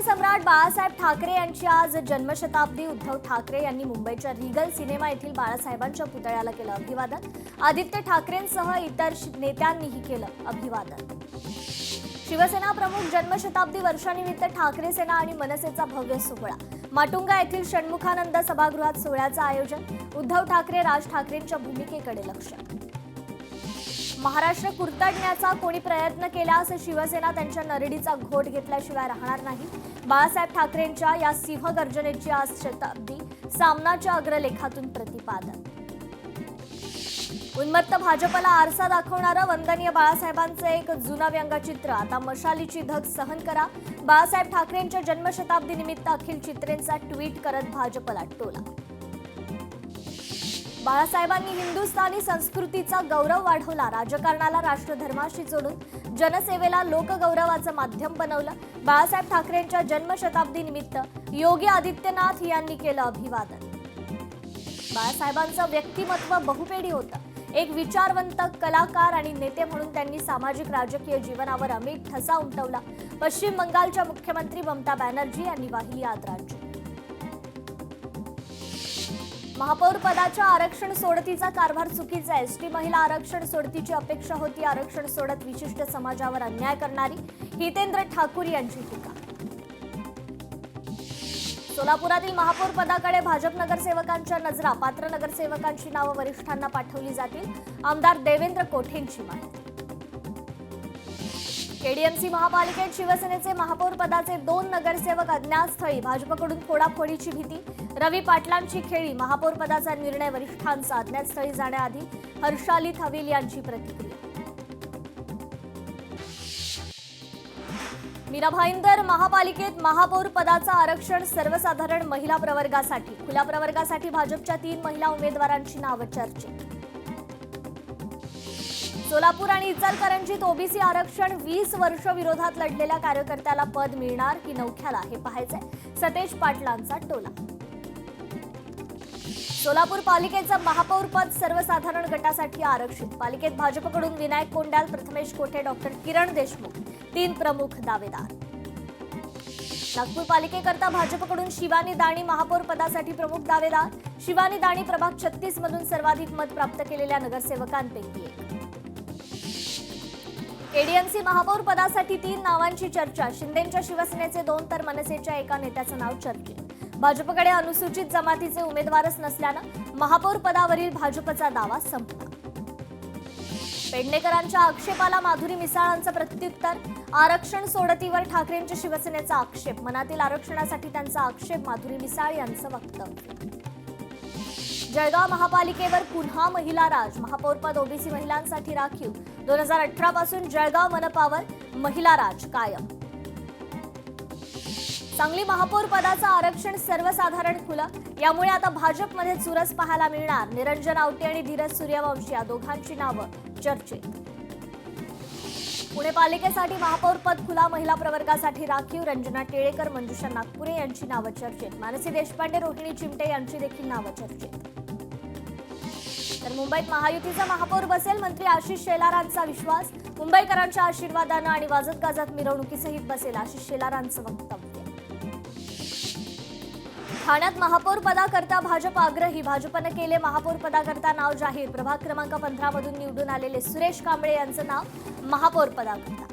सम्राट बाळासाहेब ठाकरे यांची आज जन्मशताब्दी। उद्धव ठाकरे यांनी मुंबईच्या रिगल सिनेमा येथील बाळासाहेबांच्या पुतळ्याला केलं अभिवादन। आदित्य ठाकरेंसह इतर नेत्यांनीही केलं अभिवादन। शिवसेना प्रमुख जन्मशताब्दी वर्षानिमित्त ठाकरे सेना आणि मनसेचा भव्य सोहळा। माटुंगा येथील षण्मुखानंद सभागृहात सोहळ्याचं आयोजन। उद्धव ठाकरे राज ठाकरेंच्या भूमिकेकडे लक्ष। महाराष्ट्र कुरतडण्याचा कोणी प्रयत्न केल्यास शिवसेना त्यांच्या नरडीचा घोट घेतल्याशिवाय राहणार नाही। बाळासाहेब ठाकरेंच्या या सिंह गर्जनेची आज शताब्दी, सामनाच्या अग्रलेखातून प्रतिपादन। उन्मत्त भाजपला आरसा दाखवणारं वंदनीय बाळासाहेबांचं एक जुनं व्यंगचित्र। आता मशालीची धग सहन करा। बाळासाहेब ठाकरेंच्या जन्मशताब्दी निमित्त अखिल चित्रेंचा ट्विट करत भाजपला टोला। बाळासाहेबांनी हिंदुस्थानी संस्कृतीचा गौरव वाढवला। राजकारणाला राष्ट्रधर्माशी जोडून जनसेवेला लोकगौरवाचं माध्यम बनवलं। बाळासाहेब ठाकरेंच्या जन्मशताब्दी निमित्त योगी आदित्यनाथ यांनी केलं अभिवादन। बाळासाहेबांचं व्यक्तिमत्व बहुपेडी होतं। एक विचारवंत, कलाकार आणि नेते म्हणून त्यांनी सामाजिक राजकीय जीवनावर अमिट ठसा उमटवला। पश्चिम बंगालच्या मुख्यमंत्री ममता बॅनर्जी यांनी वाहिली आदरांजली। महापौर पदाच्या आरक्षण सोडतीचा कारभार चुकीचा आहे। एसटी महिला आरक्षण सोडतीची अपेक्षा होती। आरक्षण सोडत विशिष्ट समाजावर अन्याय करणारी हितेंद्र ठाकूर यांची टीका। सोलापुरातील महापौर पदाकडे भाजप नगरसेवकांच्या नजरा। पात्र नगरसेवकांची नावं वरिष्ठांना पाठवली जातील। आमदार देवेंद्र कोठेंची माहिती। केडीएमसी महापालिकेत शिवसेनेचे महापौर पदाचे 2 नगरसेवक अज्ञातस्थळी। भाजपकडून फोडाफोडीची भीती। रवी पाटलांची खेळी। महापौर पदाचा निर्णय वरिष्ठांचा। अज्ञातस्थळी जाण्याआधी हर्षाली थविल यांची प्रतिक्रिया। मीरा भाईंदर महापालिकेत महापौर पदाचं आरक्षण सर्वसाधारण महिला प्रवर्गासाठी। खुल्या प्रवर्गासाठी भाजपच्या 3 महिला उमेदवारांची नावं चर्चेत। सोलापूर आणि इचलकरंजीत ओबीसी आरक्षण 20 वर्ष विरोधात लढलेल्या कार्यकर्त्याला पद मिळणार की नवख्याला हे पाहायचंय। सतेज पाटलांचा टोला। सोलापूर पालिकेचं महापौर पद सर्वसाधारण गटासाठी आरक्षित। पालिकेत भाजपकडून विनायक कोंडाल, प्रथमेश कोठे, डॉक्टर किरण देशमुख 3 प्रमुख दावेदार। नागपूर पालिकेकरता भाजपकडून शिवानी दाणी महापौर पदासाठी प्रमुख दावेदार। शिवानी दाणी प्रभाग 36 मधून सर्वाधिक मत प्राप्त केलेल्या नगरसेवकांपैकी एक। केडीएमसी महापौर पदासाठी 3 नावांची चर्चा। शिंदेंच्या शिवसेनेचे 2 तर मनसेच्या एका नेत्याचं नाव चर्चेत। भाजपकडे अनुसूचित जमातीचे उमेदवारच नसल्यानं महापौर पदावरील भाजपचा दावा संपला। पेडणेकरांच्या आक्षेपाला माधुरी मिसाळांचं प्रत्युत्तर। आरक्षण सोडतीवर ठाकरेंच्या शिवसेनेचा आक्षेप। मनातील आरक्षणासाठी त्यांचा आक्षेप। माधुरी मिसाळ यांचं वक्तव्य। जळगाव महापालिकेवर पुन्हा महिला राज। महापौरपद ओबीसी महिलांसाठी राखीव। 2018 पासून जळगाव मनपावर महिला राज कायम। सांगली महापौर पदाचं आरक्षण सर्वसाधारण खुलं। यामुळे आता भाजपमध्ये चुरस पाहायला मिळणार। निरंजन आवटे आणि धीरज सूर्यवंशी या दोघांची नावं चर्चेत। पुणे पालिकेसाठी महापौर पद खुला। महिला प्रवर्गासाठी राखीव। रंजना टिळेकर, मंजुषा नागपुरे यांची नावं चर्चेत। मानसी देशपांडे, रोहिणी चिमटे यांची देखील नावं चर्चेत। तर मुंबईत महायुतीचा महापौर बसेल। मंत्री आशिष शेलारांचा विश्वास। मुंबईकरांच्या आशीर्वादानं आणि वाजत गाजत मिरवणुकीसहित बसेल आशिष शेलारांचं वक्तव्य। ठाण्यात महापौर पदाकरता भाजप आग्रही। भाजपनं केले महापौर पदाकरता नाव जाहीर। प्रभाग क्रमांक 15 मधून निवडून आलेले सुरेश कांबळे यांचं नाव महापौर पदाकरता।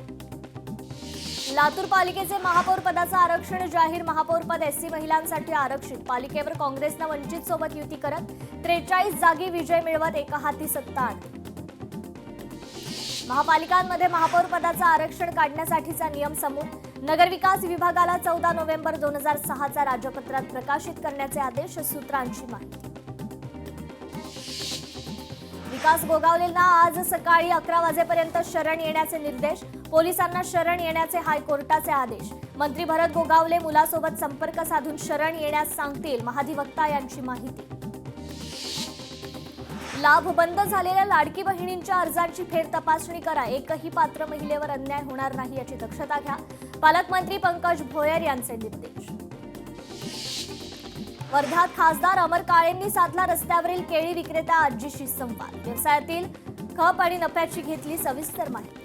लातूर पालिकेचे महापौर पदाचं आरक्षण जाहीर। महापौर पद एससी महिलांसाठी आरक्षित। पालिकेवर काँग्रेसनं वंचित सोबत युती करत 43 जागी विजय मिळवत एका हाती सत्ता आणली। महापालिकांमध्ये महापौर पदाचं आरक्षण काढण्यासाठीचा नियम समूह। नगरविकास विभागाला 14 नोव्हेंबर 2006चा राजपत्रात प्रकाशित करण्याचे आदेश। सूत्रांची माहिती। विकास गोगावलेंना आज सकाळी 11 वाजेपर्यंत शरण येण्याचे निर्देश। पोलिसांना शरण येण्याचे हायकोर्टाचे आदेश। मंत्री भरत गोगावले मुलासोबत संपर्क साधून शरण येण्यास सांगतील। महाधिवक्ता यांची माहिती। लाभ बंद झालेल्या लाडकी बहिणींच्या अर्जांची फेर तपासणी करा। एकही पात्र महिलेवर अन्याय होणार नाही याची दक्षता घ्या। पालकमंत्री पंकज भोयर यांचे निर्देश। वर्ध्यात खासदार अमर काळेंनी साधला रस्त्यावरील केळी विक्रेता आजीशी संवाद। व्यवसायातील खप आणि नफ्याची घेतली सविस्तर माहिती।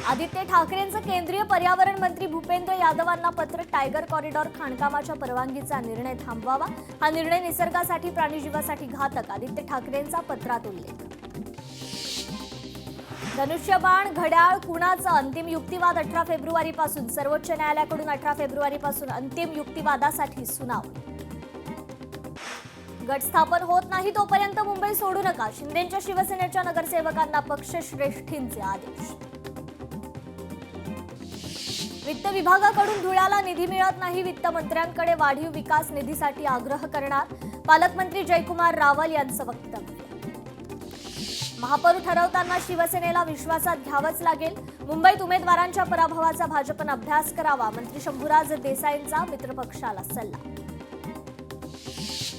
आदित्य ठाकरेंचं केंद्रीय पर्यावरण मंत्री भूपेंद्र यादवांना पत्र. टायगर कॉरिडॉर खाणकामाच्या परवानगीचा निर्णय थांबवावा. हा निर्णय निसर्गासाठी प्राणीजीवासाठी घातक. आदित्य ठाकरेंचा पत्रात उल्लेख. धनुष्यबाण घड्याळ कुणाचं? अंतिम युक्तिवाद 18 फेब्रुवारीपासून. सर्वोच्च न्यायालयाकडून 18 फेब्रुवारीपासून अंतिम युक्तिवादासाठी सुनावणी. गट स्थापन होत नाही तोपर्यंत मुंबई सोडू नका. शिंदेंच्या शिवसेनेच्या नगरसेवकांना पक्षश्रेष्ठींचे आदेश. वित्त विभागाकडून धुळ्याला निधी मिळत नाही. वित्तमंत्र्यांकडे वाढीव विकास निधीसाठी आग्रह करणार. पालकमंत्री जयकुमार रावल यांचं वक्तव्य. महापौर ठरवताना शिवसेनेला विश्वासात घ्यावंच लागेल. मुंबईत उमेदवारांच्या पराभवाचा भाजपनं अभ्यास करावा. मंत्री शंभूराज देसाईंचा मित्रपक्षाला सल्ला.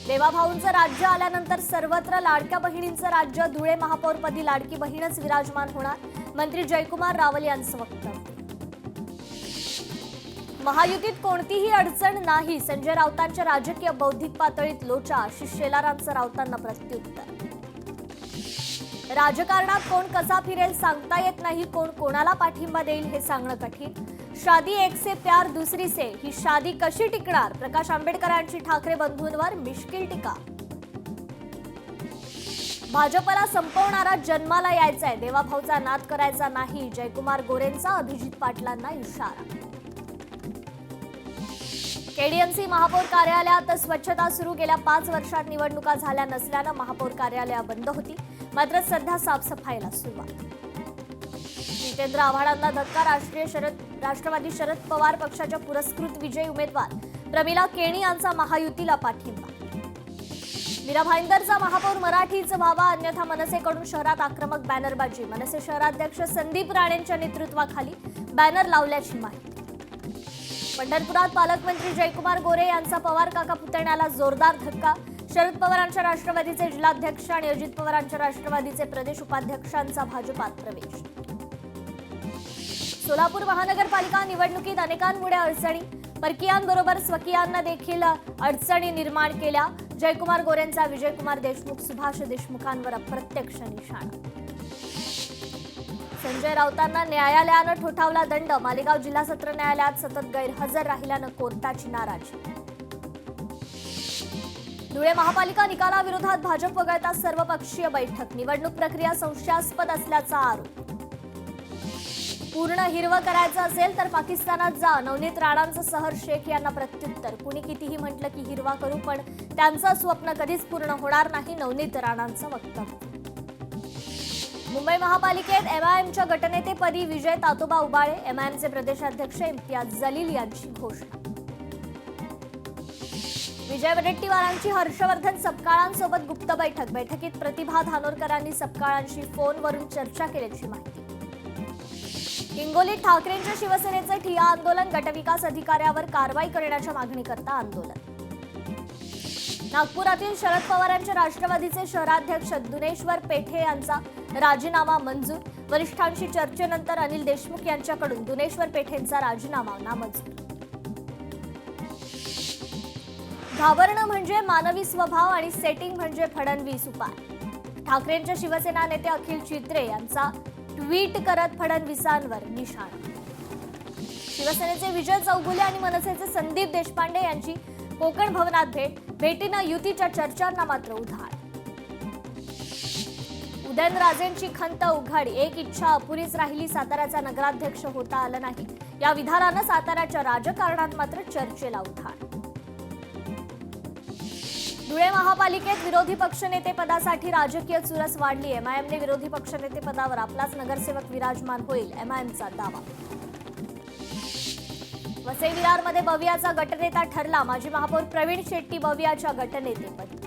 देवाभाऊंचं राज्य आल्यानंतर सर्वत्र लाडक्या बहिणींचं राज्य. धुळे महापौरपदी लाडकी बहीणच विराजमान होणार. मंत्री जयकुमार रावल यांचं वक्तव्य. महायुतीत कोणतीही अडचण नाही. संजय राऊतांच्या राजकीय बौद्धिक पातळीत लोचा. आशिष शेलारांचं राऊतांना प्रत्युत्तर. राजकारणात कोण कसा फिरेल सांगता येत नाही. कोण कोणाला पाठिंबा देईल हे सांगणं कठीण. शादी एक से प्यार दुसरी से. ही शादी कशी टिकणार? प्रकाश आंबेडकरांची ठाकरे बंधूंवर मिश्किल टीका. भाजपला संपवणारा जन्माला यायचाय. देवाभाऊचा नाद करायचा नाही. जयकुमार गोरेंचा अभिजित पाटलांना इशारा. केडीएमसी महापौर कार्यालयात स्वच्छता सुरू. गेल्या 5 वर्षात निवडणुका झाल्या नसल्यानं महापौर कार्यालय बंद होती. मात्र सध्या साफसफाईला सुरुवात. जितेंद्र आव्हाडांना धक्का. राष्ट्रवादी शरद पवार पक्षाच्या पुरस्कृत विजयी उमेदवार प्रमिला केणी यांचा महायुतीला पाठिंबा. मीरा भाईंदरचा महापौर मराठीच व्हावा, अन्यथा मनसेकडून शहरात आक्रमक बॅनरबाजी. मनसे शहराध्यक्ष संदीप राणेंच्या नेतृत्वाखाली बॅनर लावल्याची माहिती. पंढरपुरात पालकमंत्री जयकुमार गोरे यांचा पवार काका पुतण्याला जोरदार धक्का. शरद पवारांच्या राष्ट्रवादीचे जिल्हाध्यक्ष आणि अजित पवारांच्या राष्ट्रवादीचे प्रदेश उपाध्यक्षांचा भाजपात प्रवेश. सोलापूर महानगरपालिका निवडणुकीत अनेकांमुळे अडचणी. परकीयांबरोबर स्वकीयांना देखील अडचणी निर्माण केल्या. जयकुमार गोरेंचा विजयकुमार देशमुख, सुभाष देशमुखांवर अप्रत्यक्ष निशाणा. संजय राऊतांना न्यायालयानं ठोठावला दंड. मालेगाव जिल्हा सत्र न्यायालयात सतत गैरहजर राहिल्यानं कोर्टाची नाराजी. धुळे महापालिका निकालाविरोधात भाजप वगळता सर्वपक्षीय बैठक. निवडणूक प्रक्रिया संशयास्पद असल्याचा आरोप. पूर्ण हिरवं करायचं असेल तर पाकिस्तानात जा. नवनीत राणांचं सहर शेख यांना प्रत्युत्तर. कुणी कितीही म्हटलं की हिरवा करू, पण त्यांचं स्वप्न कधीच पूर्ण होणार नाही. नवनीत राणांचं वक्तव्य. मुंबई महापालिकेत एमआयएमच्या गटनेतेपदी विजय तातोबा उबाळे. एमआयएमचे प्रदेशाध्यक्ष इम्तियाज जलील यांची घोषणा. विजय वडेट्टीवारांची हर्षवर्धन सपकाळांसोबत गुप्त बैठक. बैठकीत प्रतिभा धानोरकरांनी सपकाळांशी फोनवरून चर्चा केल्याची माहिती. हिंगोलीत ठाकरेंच्या शिवसेनेचे ठिय्या आंदोलन. गटविकास अधिकाऱ्यावर कारवाई करण्याच्या मागणीकरता आंदोलन. नागपुरातील शरद पवारांच्या राष्ट्रवादीचे शहराध्यक्ष दुनेश्वर पेठे यांचा राजीनामा मंजूर. वरिष्ठांशी चर्चेनंतर अनिल देशमुख यांच्याकडून दुनेश्वर पेठेंचा राजीनामा नामंजूर. घाबरणं म्हणजे मानवी स्वभाव आणि सेटिंग म्हणजे फडणवीस उपाय. ठाकरेंच्या शिवसेना नेते अखिल चित्रे यांचा ट्विट करत फडणवीसांवर निशाणा. शिवसेनेचे विजय चौगुले आणि मनसेचे संदीप देशपांडे यांची कोकण भवनात भेट. भेटीनं युतीच्या चर्चांना मात्र उधाण. उदयनराजेंची खंत उघाडी. एक इच्छा अपुरीच राहिली. साताऱ्याचा नगराध्यक्ष होता आला नाही. या विधानानं साताऱ्याच्या राजकारणात मात्र चर्चेला उधाण. धुळे महापालिकेत विरोधी पक्षनेते पदासाठी राजकीय चुरस वाढली. एमआयएमने विरोधी पक्षनेते पदावर आपलाच नगरसेवक विराजमान होईल, एमआयएमचा दावा. वसई विरारमध्ये बवियाचा गटनेता ठरला. माजी महापौर प्रवीण शेट्टी बवियाच्या गटनेतेपदी.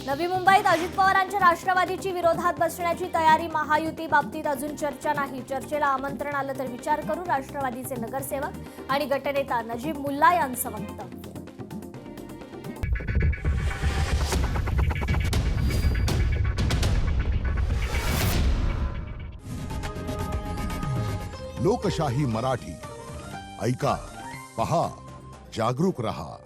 नवी मुंबईत अजित पवारांच्या राष्ट्रवादीची विरोधात बसण्याची तयारी. महायुती बाबतीत अजून चर्चा नाही. चर्चेला आमंत्रण आलं तर विचार करू. राष्ट्रवादीचे नगरसेवक आणि गटनेता नजीब मुल्ला यांचं वक्तव्य. लोकशाही मराठी ऐका, पहा, जागरूक रहा.